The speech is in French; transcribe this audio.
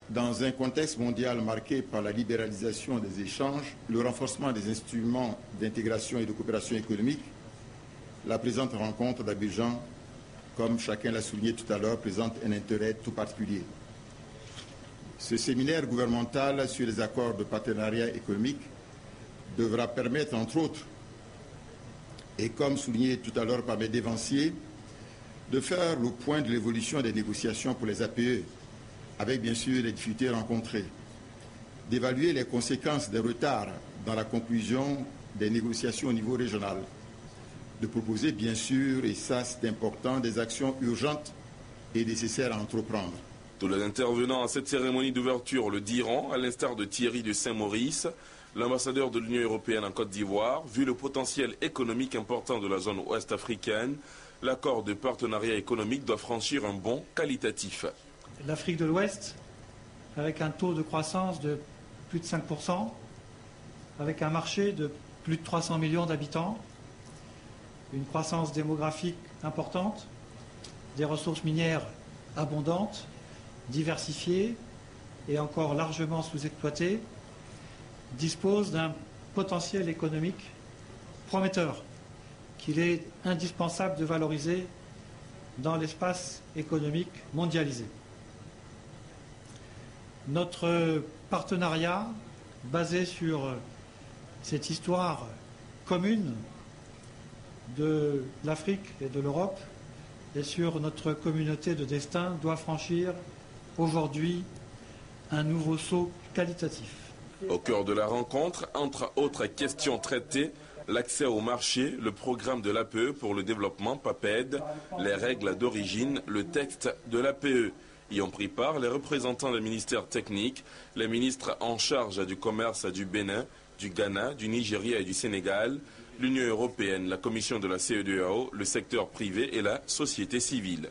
Dans un contexte mondial marqué par la libéralisation des échanges, le renforcement des instruments d'intégration et de coopération économique, la présente rencontre d'Abidjan, comme chacun l'a souligné tout à l'heure, présente un intérêt tout particulier. Ce séminaire gouvernemental sur les accords de partenariat économique devra permettre, entre autres, et comme souligné tout à l'heure par mes dévanciers, de faire le point de l'évolution des négociations pour les APE, avec bien sûr les difficultés rencontrées, d'évaluer les conséquences des retards dans la conclusion des négociations au niveau régional, de proposer bien sûr, et ça c'est important, des actions urgentes et nécessaires à entreprendre. Tous les intervenants à cette cérémonie d'ouverture le diront, à l'instar de Thierry de Saint-Maurice, l'ambassadeur de l'Union européenne en Côte d'Ivoire. Vu le potentiel économique important de la zone ouest africaine, l'accord de partenariat économique doit franchir un bond qualitatif. L'Afrique de l'Ouest, avec un taux de croissance de plus de 5%, avec un marché de plus de 300 millions d'habitants, une croissance démographique importante, des ressources minières abondantes, diversifiées et encore largement sous-exploitées, dispose d'un potentiel économique prometteur qu'il est indispensable de valoriser dans l'espace économique mondialisé. Notre partenariat, basé sur cette histoire commune de l'Afrique et de l'Europe et sur notre communauté de destin, doit franchir aujourd'hui un nouveau saut qualitatif. Au cœur de la rencontre, entre autres questions traitées, l'accès au marché, le programme de l'APE pour le développement PAPED, les règles d'origine, le texte de l'APE. Y ont pris part les représentants des ministères techniques, les ministres en charge du commerce du Bénin, du Ghana, du Nigeria et du Sénégal, l'Union européenne, la commission de la CEDEAO, le secteur privé et la société civile.